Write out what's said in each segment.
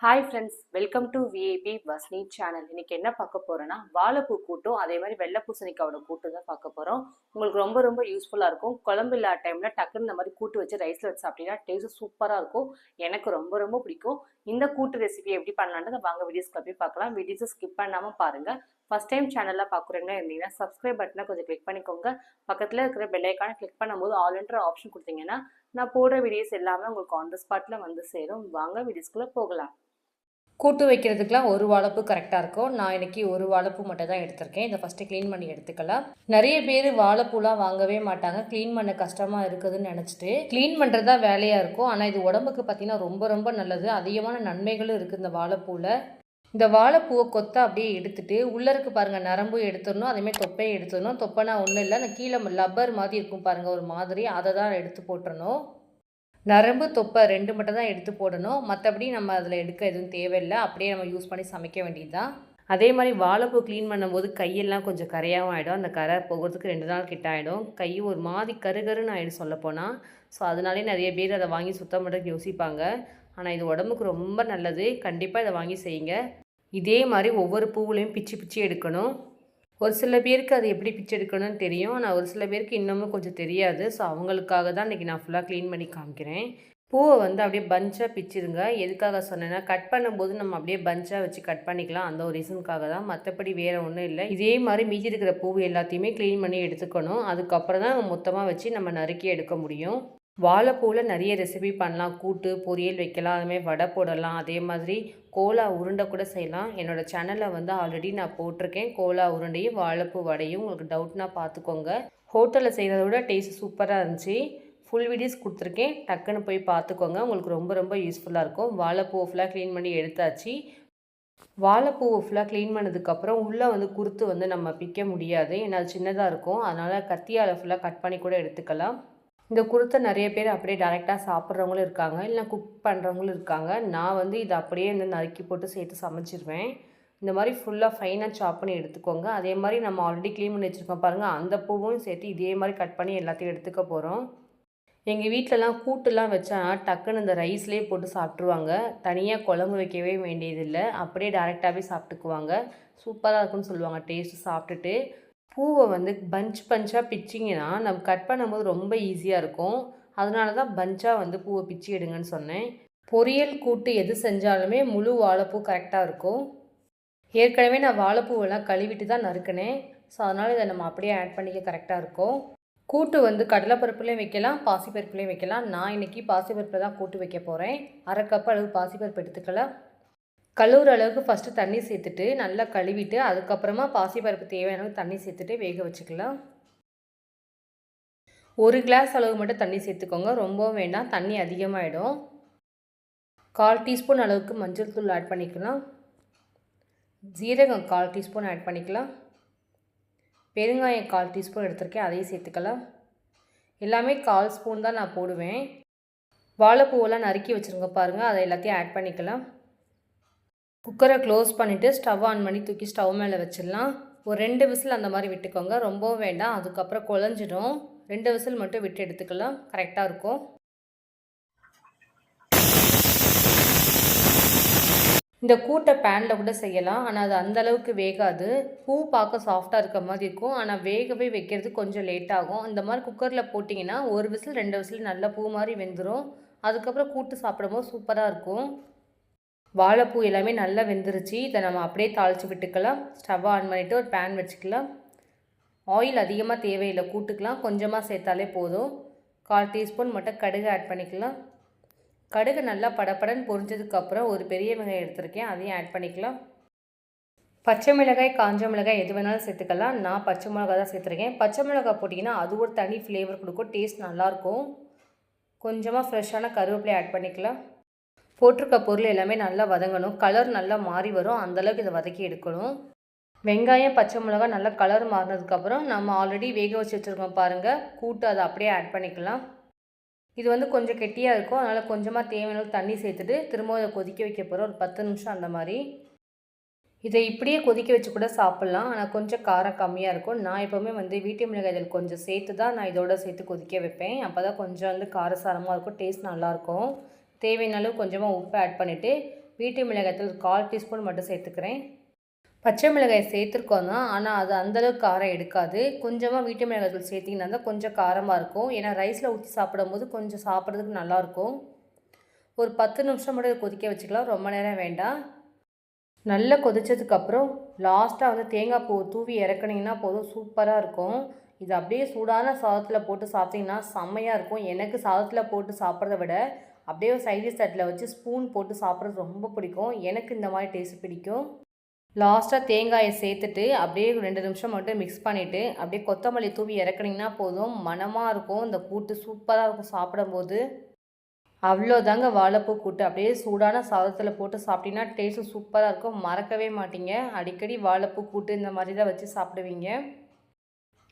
Hi friends, welcome to VIP வஸ்னி channel. இன்னைக்கு என்ன பார்க்க போறோம்னா வாழைப்பூ கூட்டும் அதே மாதிரி வெள்ளை பூசணிக்காவோட கூட்டு தான் பார்க்க போறோம். உங்களுக்கு ரொம்ப ரொம்ப யூஸ்ஃபுல்லா இருக்கும். குழம்பு இல்லாத டைம்ல டக்குன்னு இந்த மாதிரி கூட்டு வச்சு ரைஸ்ல வச்சு சாப்பிட்டீங்கன்னா டேஸ்ட் சூப்பரா இருக்கும். எனக்கு ரொம்ப ரொம்ப பிடிக்கும். இந்த கூட்டு ரெசிபி எப்படி பண்ணலான்னு வாங்க வீடியோஸ்க்கு போய் பார்க்கலாம். வீடியோஸை ஸ்கிப் பண்ணாம பாருங்க. ஃபர்ஸ்ட் டைம் சேனல்ல பார்க்குறீங்கன்னா இருந்தீங்கன்னா சப்ஸ்கிரைப் பட்டனை கொஞ்சம் கிளிக் பண்ணிக்கோங்க. பக்கத்துல இருக்கிற பெல் ஐக்கானை கிளிக் பண்ணும்போது ஆல்ன்ற ஆப்ஷன் கொடுத்தீங்கன்னா நான் போடுற வீடியோஸ் எல்லாமே உங்களுக்கு ஆன் த ஸ்பாட்ல வந்து சேரும். வாங்க வீடியோஸ்குள்ள போகலாம். கூட்டு வைக்கிறதுக்கெலாம் ஒரு வாழைப்பூ கரெக்டாக இருக்கும். நான் இன்றைக்கி ஒரு வாழைப்பூ மட்டும் தான் எடுத்திருக்கேன். இதை ஃபஸ்ட்டு க்ளீன் பண்ணி எடுத்துக்கலாம். நிறைய பேர் வாழைப்பூலாம் வாங்கவே மாட்டாங்க. க்ளீன் பண்ண கஷ்டமாக இருக்குதுன்னு நினச்சிட்டு க்ளீன் பண்ணுறது தான் வேலையாக இருக்கும். ஆனால் இது உடம்புக்கு பார்த்திங்கன்னா ரொம்ப ரொம்ப நல்லது. அதிகமான நன்மைகளும் இருக்குது இந்த வாழைப்பூவில். இந்த வாழைப்பூவை கொத்த அப்படியே எடுத்துகிட்டு உள்ளே இருக்கு பாருங்கள், நரம்பு எடுத்துடணும். அதேமாதிரி தொப்பையை எடுத்துடணும். தொப்பைனா ஒன்றும் இல்லை, அந்த கீழே லப்பர் மாதிரி இருக்கும் பாருங்கள் ஒரு மாதிரி, அதை தான் எடுத்து போட்டுறணும். நரம்பு தொப்பை 2 மட்டும் தான் எடுத்து போடணும். மற்றபடி நம்ம அதில் எடுக்க எதுவும் தேவையில்லை. அப்படியே நம்ம யூஸ் பண்ணி சமைக்க வேண்டியது தான். அதே மாதிரி வாழைப்பூ க்ளீன் பண்ணும்போது கையெல்லாம் கொஞ்சம் கரையாகவும் ஆகிடும். அந்த கரை போகிறதுக்கு 2 நாள் கிட்ட ஆகிடும். கை ஒரு மாதிரி கருகருன்னு ஆகிடும் சொல்லப்போனால். ஸோ அதனாலே நிறைய பேர் அதை வாங்கி சுத்தம் பண்ணுறதுக்கு யோசிப்பாங்க. ஆனால் இது உடம்புக்கு ரொம்ப நல்லது. கண்டிப்பாக இதை வாங்கி செய்யுங்க. இதே மாதிரி ஒவ்வொரு பூவுலையும் பிச்சு பிச்சு எடுக்கணும். ஒரு சில பேருக்கு அது எப்படி பிச்சு எடுக்கணும்னு தெரியும். ஆனால் ஒரு சில பேருக்கு இன்னமும் கொஞ்சம் தெரியாது. ஸோ அவங்களுக்காக தான் இன்றைக்கி நான் ஃபுல்லாக க்ளீன் பண்ணி காமிக்கிறேன். பூவை அப்படியே பஞ்சாக பிச்சிருங்க. எதுக்காக சொன்னேன்னா, கட் பண்ணும்போது நம்ம அப்படியே பஞ்சாக வச்சு கட் பண்ணிக்கலாம். அந்த ஒரு ரீசனுக்காக தான். மற்றபடி வேறு ஒன்றும் இல்லை. இதே மாதிரி மீதி இருக்கிற பூவு எல்லாத்தையுமே க்ளீன் பண்ணி எடுத்துக்கணும். அதுக்கப்புறம் தான் மொத்தமாக வச்சு நம்ம நறுக்கி எடுக்க முடியும். வாழைப்பூவில் நிறைய ரெசிபி பண்ணலாம். கூட்டு, பொரியல் வைக்கலாம். அதுமாதிரி வடை போடலாம். அதே மாதிரி கோலா உருண்டை கூட செய்யலாம். என்னோடய சேனலில் ஆல்ரெடி நான் போட்டிருக்கேன். கோலா உருண்டையும் வாழைப்பூ வடையும். உங்களுக்கு டவுட்னா பார்த்துக்கோங்க. ஹோட்டலில் செய்கிறத விட டேஸ்ட் சூப்பராக இருந்துச்சு. ஃபுல் வீடியோஸ் கொடுத்துருக்கேன். டக்குன்னு போய் பார்த்துக்கோங்க. உங்களுக்கு ரொம்ப ரொம்ப யூஸ்ஃபுல்லாக இருக்கும். வாழைப்பூவை ஃபுல்லாக க்ளீன் பண்ணி எடுத்தாச்சு. வாழைப்பூவை ஃபுல்லாக க்ளீன் பண்ணதுக்கப்புறம் உள்ளே குருத்து நம்ம பிக்க முடியாது. ஏன்னா அது சின்னதாக இருக்கும். அதனால் கத்தியால் ஃபுல்லாக கட் பண்ணி கூட எடுத்துக்கலாம். இந்த குருத்தை நிறைய பேர் அப்படியே டேரெக்டாக சாப்பிட்றவங்களும் இருக்காங்க, இல்லை குக் பண்ணுறவங்களும் இருக்காங்க. நான் இதை அப்படியே நறுக்கி போட்டு சேர்த்து சமைச்சிருவேன். இந்த மாதிரி ஃபுல்லாக ஃபைனாக சாப் பண்ணி எடுத்துக்கோங்க. அதே மாதிரி நம்ம ஆல்ரெடி க்ளீன் பண்ணி வச்சுருக்கோம் பாருங்கள், அந்த பூவும் சேர்த்து இதே மாதிரி கட் பண்ணி எல்லாத்தையும் எடுத்துக்க போகிறோம். எங்கள் வீட்டிலலாம் கூட்டுலாம் வச்சா டக்குன்னு இந்த ரைஸ்லேயே போட்டு சாப்பிட்ருவாங்க. தனியாக குழம்பு வைக்கவே வேண்டியதில்லை. அப்படியே டேரெக்டாகவே சாப்பிட்டுக்குவாங்க. சூப்பராக இருக்குன்னு சொல்லுவாங்க டேஸ்ட்டு சாப்பிட்டுட்டு. பூவை பஞ்சாக பிச்சிங்கன்னா நம்ம கட் பண்ணும்போது ரொம்ப ஈஸியாக இருக்கும். அதனால தான் பஞ்சாக பூவை பிச்சு எடுங்கன்னு சொன்னேன். பொரியல் கூட்டு எது செஞ்சாலுமே முழு வாழைப்பூ கரெக்டாக இருக்கும். ஏற்கனவே நான் வாழைப்பூவெல்லாம் கழுவிட்டு தான் நறுக்கினேன். ஸோ அதனால் இதை நம்ம அப்படியே ஆட் பண்ணிக்க கரெக்டாக இருக்கும். கூட்டு கடலைப்பருப்புலேயும் வைக்கலாம், பாசிப்பருப்புலேயும் வைக்கலாம். நான் இன்றைக்கி பாசிப்பருப்பில் தான் கூட்டு வைக்க போகிறேன். 1/2 கப் அளவு பாசிப்பருப்பு எடுத்துக்கலாம். கழுவுற அளவுக்கு ஃபஸ்ட்டு தண்ணி சேர்த்துட்டு நல்லா கழுவிட்டு அதுக்கப்புறமா பாசிப்பருப்பு தேவையான தண்ணி சேர்த்துட்டு வேக வச்சுக்கலாம். 1 கிளாஸ் அளவு மட்டும் தண்ணி சேர்த்துக்கோங்க, ரொம்பவும் வேண்டாம், தண்ணி அதிகமாகிடும். 1/4 டீஸ்பூன் அளவுக்கு மஞ்சள் தூள் ஆட் பண்ணிக்கலாம். ஜீரகம் 1/4 டீஸ்பூன் ஆட் பண்ணிக்கலாம். பெருங்காயம் 1/4 டீஸ்பூன் எடுத்திருக்கேன், அதையும் சேர்த்துக்கலாம். எல்லாமே 1/4 ஸ்பூன் தான் நான் போடுவேன். வாழைப்பூவெல்லாம் நறுக்கி வச்சுருங்க பாருங்கள், அதை எல்லாத்தையும் ஆட் பண்ணிக்கலாம். குக்கரை க்ளோஸ் பண்ணிவிட்டு ஸ்டவ் ஆன் பண்ணி தூக்கி ஸ்டவ் மேலே வச்சிடலாம். ஒரு 2 விசில் அந்த மாதிரி விட்டுக்கோங்க, ரொம்பவும் வேண்டாம், அதுக்கப்புறம் குழஞ்சிடும். 2 விசில் மட்டும் விட்டு எடுத்துக்கலாம், கரெக்டாக இருக்கும். இந்த கூட்டை பேனில் கூட செய்யலாம், ஆனால் அது அந்தளவுக்கு வேகாது. பூ பார்க்க சாஃப்டாக இருக்க மாதிரி இருக்கும், ஆனால் வேகவே வைக்கிறது கொஞ்சம் லேட் ஆகும். இந்த மாதிரி குக்கரில் போட்டிங்கன்னா 1 விசில் 2 விசில் நல்லா பூ மாதிரி வெந்துடும். அதுக்கப்புறம் கூட்டு சாப்பிடும்போது சூப்பராக இருக்கும். வாழைப்பூ எல்லாமே நல்லா வெந்துருச்சு. இதை நம்ம அப்படியே தாளித்து விட்டுக்கலாம். ஸ்டவ் ஆன் பண்ணிவிட்டு ஒரு பேன் வச்சுக்கலாம். ஆயில் அதிகமாக தேவையில்லை, கூட்டுக்கலாம் கொஞ்சமாக சேர்த்தாலே போதும். 1/4 டீஸ்பூன் மட்டும் கடுகு ஆட் பண்ணிக்கலாம். கடுகு நல்லா படப்படன்னு பொரிஞ்சதுக்கப்புறம் ஒரு பெரிய வெங்காயம் எடுத்திருக்கேன், அதையும் ஆட் பண்ணிக்கலாம். பச்சை மிளகாய், காஞ்ச மிளகாய் எது வேணாலும் சேர்த்துக்கலாம். நான் பச்சை மிளகாய் தான் சேர்த்துருக்கேன். பச்சை மிளகாய் போட்டிங்கன்னா அது ஒரு தனி ஃப்ளேவர் கொடுக்கும், டேஸ்ட் நல்லாயிருக்கும். கொஞ்சமாக ஃப்ரெஷ்ஷான கருவேப்பிலை ஆட் பண்ணிக்கலாம். போட்டிருக்க பொருள் எல்லாமே நல்லா வதங்கணும். கலர் நல்லா மாறி வரும், அந்தளவுக்கு இதை வதக்கி எடுக்கணும். வெங்காயம், பச்சை மிளகாய் நல்லா கலர் மாறினதுக்கப்புறம் நம்ம ஆல்ரெடி வேக வச்சு வச்சுருக்கோம் பாருங்கள் கூட்டு, அதை அப்படியே ஆட் பண்ணிக்கலாம். இது கொஞ்சம் கெட்டியாக இருக்கும், அதனால் கொஞ்சமாக தேவையான தண்ணி சேர்த்துட்டு திரும்ப இதை கொதிக்க வைக்க போகிறோம், ஒரு 10 நிமிஷம் அந்த மாதிரி. இதை இப்படியே கொதிக்க வச்சு கூட சாப்பிட்லாம், ஆனால் கொஞ்சம் காரம் கம்மியாக இருக்கும். நான் எப்போவுமே வீட்டு மிளகாய் இதில் கொஞ்சம் சேர்த்து தான் நான் இதோட சேர்த்து கொதிக்க வைப்பேன். அப்போ தான் கொஞ்சம் காரசாரமாக இருக்கும், டேஸ்ட் நல்லாயிருக்கும். தேவையான அளவு கொஞ்சமாக உப்பு ஆட் பண்ணிவிட்டு வீட்டு மிளகாய்த்தூள் 1/4 டீஸ்பூன் மட்டும் சேர்த்துக்கிறேன். பச்சை மிளகாய் சேர்த்துருக்கோம் தான், ஆனால் அது அந்தளவுக்கு காரம் எடுக்காது. கொஞ்சமாக வீட்டு மிளகாய்த்தூள் சேர்த்திங்கன்னா தான் கொஞ்சம் காரமாக இருக்கும். ஏன்னா ரைஸில் ஊற்றி சாப்பிடும்போது கொஞ்சம் சாப்பிட்றதுக்கு நல்லாயிருக்கும். ஒரு 10 நிமிஷம் மட்டும் கொதிக்க வச்சுக்கலாம், ரொம்ப நேரம் வேண்டாம். நல்லா கொதிச்சதுக்கப்புறம் லாஸ்ட்டாக வந்து தேங்காய் பூ தூவி இறக்குனீங்கன்னா போதும், சூப்பராக இருக்கும். இது அப்படியே சூடான சாதத்தில் போட்டு சாப்பிட்டிங்கன்னா செம்மையாக இருக்கும். எனக்கு சாதத்தில் போட்டு சாப்பிட்றத விட அப்படியே சைடிஷ் தட்டில் வச்சு ஸ்பூன் போட்டு சாப்பிட்றது ரொம்ப பிடிக்கும். எனக்கு இந்த மாதிரி டேஸ்ட் பிடிக்கும். லாஸ்ட்டாக தேங்காயை சேர்த்துட்டு அப்படியே 2 நிமிஷம் மட்டும் மிக்ஸ் பண்ணிவிட்டு அப்படியே கொத்தமல்லி தூவி இறக்குனீங்கன்னா போதும், மணமாக இருக்கும். இந்த கூட்டு சூப்பராக இருக்கும் சாப்பிடும்போது. அவ்வளோதாங்க வாழைப்பூ கூட்டு. அப்படியே சூடான சாதத்தில் போட்டு சாப்பிட்டீங்கன்னா டேஸ்ட்டு சூப்பராக இருக்கும், மறக்கவே மாட்டீங்க. அடிக்கடி வாழைப்பூ கூட்டு இந்த மாதிரி தான் வச்சு சாப்பிடுவீங்க.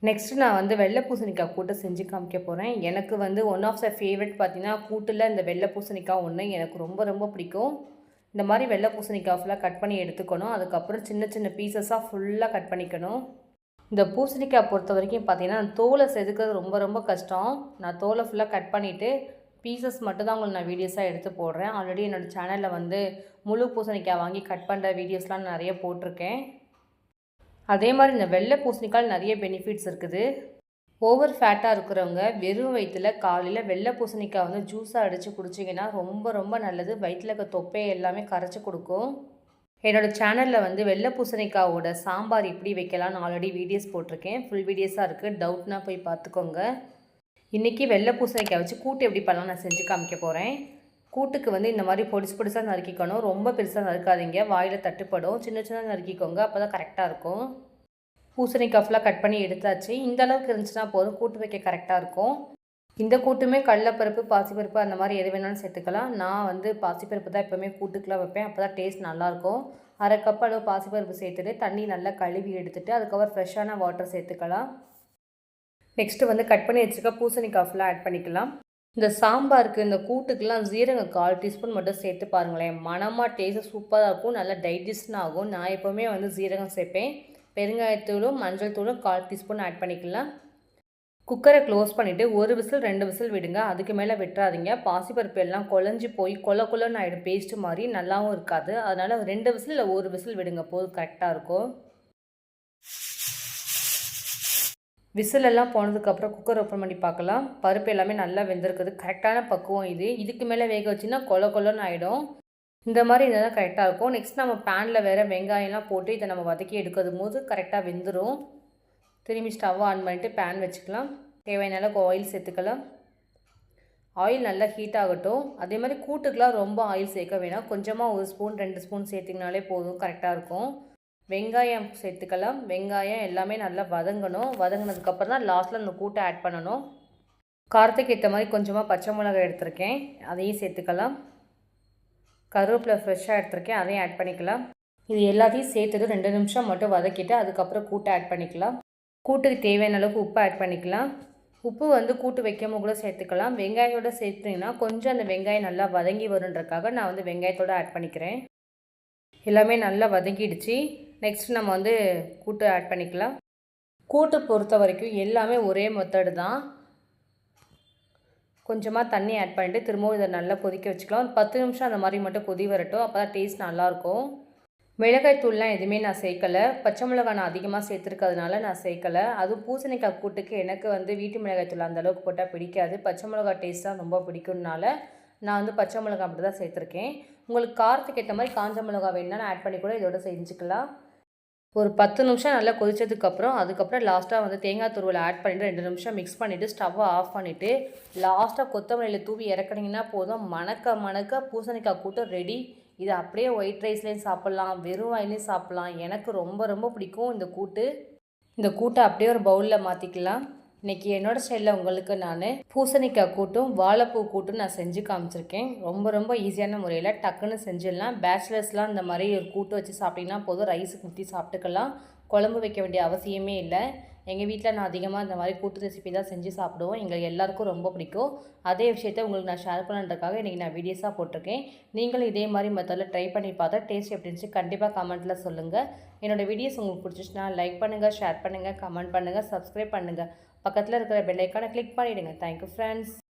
நெக்ஸ்ட்டு நான் வந்து வெள்ளை பூசணிக்காய் கூட்டு செஞ்சு காமிக்க போகிறேன். எனக்கு வந்து ஒன் ஆஃப் த ஃபேவரட் பார்த்தீங்கன்னா கூட்டில் இந்த வெள்ளை பூசணிக்காய் ஒன்று எனக்கு ரொம்ப ரொம்ப பிடிக்கும். இந்த மாதிரி வெள்ளை பூசணிக்காய் ஃபுல்லாக கட் பண்ணி எடுத்துக்கணும். அதுக்கப்புறம் சின்ன சின்ன பீசஸாக ஃபுல்லாக கட் பண்ணிக்கணும். இந்த பூசணிக்காய் பொறுத்த வரைக்கும் பார்த்தீங்கன்னா தோலை செதுக்கிறது ரொம்ப ரொம்ப கஷ்டம். நான் தோலை ஃபுல்லாக கட் பண்ணிவிட்டு பீசஸ் மட்டும் தான் உங்களுக்கு நான் வீடியோஸாக எடுத்து போடுறேன். ஆல்ரெடி என்னோடய சேனலில் வந்து முழு பூசணிக்காய் வாங்கி கட் பண்ணுற வீடியோஸ்லாம் நிறைய போட்டிருக்கேன். அதே மாதிரி இந்த வெள்ளை பூசணிக்காய் நிறைய பெனிஃபிட்ஸ் இருக்குது. ஓவர் ஃபேட்டாக இருக்கிறவங்க வெறும் வயிற்றில் காலையில் வெள்ளை பூசணிக்காய் வந்து ஜூஸாக அடித்து குடிச்சிங்கன்னா ரொம்ப ரொம்ப நல்லது. வயிற்றில் இருக்க தொப்பையை எல்லாமே கரைச்சி கொடுக்கும். என்னோடய சேனலில் வந்து வெள்ளை பூசணிக்காயோட சாம்பார் எப்படி வைக்கலாம்னு ஆல்ரெடி வீடியோஸ் போட்டிருக்கேன். ஃபுல் வீடியோஸாக இருக்குது, டவுட்னா போய் பார்த்துக்கோங்க. இன்றைக்கி வெள்ளை பூசணிக்காய் வச்சு கூட்டு எப்படி பண்ணலாம் நான் செஞ்சு காமிக்க போகிறேன். கூட்டுக்கு வந்து இந்த மாதிரி பொடிசு பொடிசாக நறுக்கிக்கணும். ரொம்ப பெருசாக நறுக்காதீங்க, வாயில் தட்டுப்படும். சின்ன சின்ன நறுக்கிக்கோங்க, அப்போ தான் கரெக்டாக இருக்கும். பூசணிக்காய் ஃபுல்லாக கட் பண்ணி எடுத்தாச்சு. இந்த அளவுக்கு இருந்துச்சுன்னா போதும், கூட்டு வைக்க கரெக்டாக இருக்கும். இந்த கூட்டுமே கடலைப்பருப்பு பாசிப்பருப்பு அந்த மாதிரி எது வேணாலும் சேர்த்துக்கலாம். நான் வந்து பாசிப்பருப்பு தான் எப்போவுமே கூட்டுக்கெலாம் வைப்பேன், அப்போ தான் டேஸ்ட் நல்லாயிருக்கும். 1/2 கப் அளவு பாசிப்பருப்பு சேர்த்துட்டு தண்ணி நல்லா கழுவி எடுத்துகிட்டு அதுக்கப்புறம் ஃப்ரெஷ்ஷான வாட்டர் சேர்த்துக்கலாம். நெக்ஸ்ட்டு வந்து கட் பண்ணி வச்சுக்க பூசணிக்காய் ஃபுல்லாக ஆட் பண்ணிக்கலாம். இந்த சாம்பாருக்கு இந்த கூட்டுக்கெலாம் ஜீரகம் 1/4 டீஸ்பூன் மட்டும் சேர்த்து பாருங்களேன், மணமாக டேஸ்ட்டு சூப்பராக இருக்கும், நல்லா டைஜஷன் ஆகும். நான் எப்போவுமே வந்து ஜீரகம் சேர்ப்பேன். பெருங்காயத்தூளும் மஞ்சள் தூளும் 1/4 டீஸ்பூன் ஆட் பண்ணிக்கலாம். குக்கரை க்ளோஸ் பண்ணிவிட்டு 1 விசில் 2 விசில் விடுங்க, அதுக்கு மேலே விட்டுறாதீங்க. பாசிப்பருப்பு எல்லாம் குழஞ்சி போய் கொலன்னு ஆகிடும், பேஸ்ட்டு மாதிரி நல்லாவும் இருக்காது. அதனால் 2 விசில் இல்லை 1 விசில் விடுங்க போதும், கரெக்டாக இருக்கும். விசிலெல்லாம் போனதுக்கப்புறம் குக்கர் ஓப்பன் பண்ணி பார்க்கலாம். பருப்பு எல்லாமே நல்லா வெந்திருக்குது, கரெக்டான பக்குவம் இது. இதுக்கு மேலே வேக வச்சுன்னா கொலன்னு ஆகிடும். இந்த மாதிரி இருந்தால் தான் கரெக்டாக இருக்கும். நெக்ஸ்ட் நம்ம பேனில் வேறு வெங்காயம்லாம் போட்டு இதை நம்ம வதக்கி எடுக்கிறது போது கரெக்டாக வெந்துடும். திரும்பி ஸ்டவ் ஆன் பண்ணிவிட்டு பேன் வச்சுக்கலாம். தேவையான அளவுக்கு ஆயில் சேர்த்துக்கலாம். ஆயில் நல்லா ஹீட் ஆகட்டும். அதே மாதிரி கூட்டுக்கெலாம் ரொம்ப ஆயில் சேர்க்க வேணாம், கொஞ்சமாக 1 ஸ்பூன் 2 ஸ்பூன் சேர்த்திங்கனாலே போதும், கரெக்டாக இருக்கும். வெங்காயம் சேர்த்துக்கலாம். வெங்காயம் எல்லாமே நல்லா வதங்கணும். வதங்கினதுக்கப்புறம் தான் லாஸ்ட்டில் இந்த கூட்டை ஆட் பண்ணணும். காரத்துக்கு ஏற்ற மாதிரி கொஞ்சமாக பச்சை மிளகாய் எடுத்திருக்கேன், அதையும் சேர்த்துக்கலாம். கருவேப்பிலை ஃப்ரெஷ்ஷாக எடுத்திருக்கேன், அதையும் ஆட் பண்ணிக்கலாம். இது எல்லாத்தையும் சேர்த்துட்டு 2 நிமிஷம் மட்டும் வதக்கிட்டு அதுக்கப்புறம் கூட்டை ஆட் பண்ணிக்கலாம். கூட்டுக்கு தேவையான அளவுக்கு உப்பு ஆட் பண்ணிக்கலாம். உப்பு வந்து கூட்டு வைக்காமல் கூட சேர்த்துக்கலாம். வெங்காயத்தோடு சேர்த்துட்டிங்கன்னா கொஞ்சம் அந்த வெங்காயம் நல்லா வதங்கி வருன்றக்காக நான் வந்து வெங்காயத்தோடு ஆட் பண்ணிக்கிறேன். எல்லாமே நல்லா வதங்கிடுச்சு. நெக்ஸ்ட் நம்ம வந்து கூட்டு ஆட் பண்ணிக்கலாம். கூட்டு பொறுத்த வரைக்கும் எல்லாமே ஒரே மெத்தடு தான். கொஞ்சமாக தண்ணி ஆட் பண்ணிவிட்டு திரும்பவும் இதை நல்லா கொதிக்க வச்சுக்கலாம். 10 நிமிஷம் அந்த மாதிரி மட்டும் கொதி வரட்டும், அப்போ தான் டேஸ்ட் நல்லாயிருக்கும். மிளகாய் தூள்லாம் எதுவுமே நான் சேர்க்கலை. பச்சை மிளகாய் நான் அதிகமாக சேர்த்துருக்கிறதுனால நான் சேர்க்கலை. அதுவும் பூசணிக்காய் கூட்டுக்கு எனக்கு வந்து வீட்டு மிளகாய் தூள் அந்தளவுக்கு போட்டால் பிடிக்காது. பச்சை மிளகாய் டேஸ்ட் தான் ரொம்ப பிடிக்கும்னால நான் வந்து பச்சை மிளகாய் அப்படி தான் சேர்த்துருக்கேன். உங்களுக்கு காரத்துக்கு ஏற்ற மாதிரி காஞ்ச மிளகாய் வேணும்னா ஆட் பண்ணி கூட இதோட செஞ்சுக்கலாம். ஒரு 10 நிமிஷம் நல்லா கொதிச்சதுக்கப்புறம் அதுக்கப்புறம் லாஸ்ட்டாக வந்து தேங்காய் துருவலை ஆட் பண்ணிவிட்டு 2 நிமிஷம் மிக்ஸ் பண்ணிவிட்டு ஸ்டவ்வை ஆஃப் பண்ணிவிட்டு லாஸ்ட்டாக கொத்தமல்லியில் தூவி இறக்குனீங்கன்னா போதும், மணக்க பூசணிக்காய் கூட்டு ரெடி. இதை அப்படியே ஒயிட் ரைஸ்லேயும் சாப்பிட்லாம், வெறும் வாயிலையும் சாப்பிட்லாம். எனக்கு ரொம்ப ரொம்ப பிடிக்கும் இந்த கூட்டு. இந்த கூட்டை அப்படியே ஒரு பவுலில் மாற்றிக்கலாம். இன்றைக்கி என்னோடய ஸ்டைலில் உங்களுக்கு நான் பூசணிக்காய் கூட்டும் வாழைப்பூ கூட்டும் நான் செஞ்சு காமிச்சிருக்கேன். ரொம்ப ரொம்ப ஈஸியான முறையில் டக்குன்னு செஞ்சிடலாம். பேச்சுலர்ஸ்லாம் இந்த மாதிரி ஒரு கூட்டு வச்சு சாப்பிட்டிங்கன்னா போதும், ரைஸுக்கு ஊற்றி சாப்பிட்டுக்கலாம். குழம்பு வைக்க வேண்டிய அவசியமே இல்லை. எங்கள் வீட்டில் நான் அதிகமாக இந்த மாதிரி கூட்டு ரெசிபி தான் செஞ்சு சாப்பிடுவோம். எங்களுக்கு எல்லாருக்கும் ரொம்ப பிடிக்கும். அதே விஷயத்தை உங்களுக்கு நான் ஷேர் பண்ணுறதுக்காக இன்றைக்கி நான் வீடியோஸாக போட்டிருக்கேன். நீங்களும் இதே மாதிரி மெத்தடில் ட்ரை பண்ணி பார்த்தா டேஸ்ட் எப்படி இருந்துச்சு கண்டிப்பாக கமெண்ட்டில் சொல்லுங்கள். என்னோடய வீடியோஸ் உங்களுக்கு பிடிச்சிச்சுன்னா லைக் பண்ணுங்கள், ஷேர் பண்ணுங்கள், கமெண்ட் பண்ணுங்கள், சப்ஸ்கிரைப் பண்ணுங்கள். பக்கத்தில் இருக்கிற பெல் ஐக்கானை கிளிக் பண்ணிவிடுங்க. Thank you friends.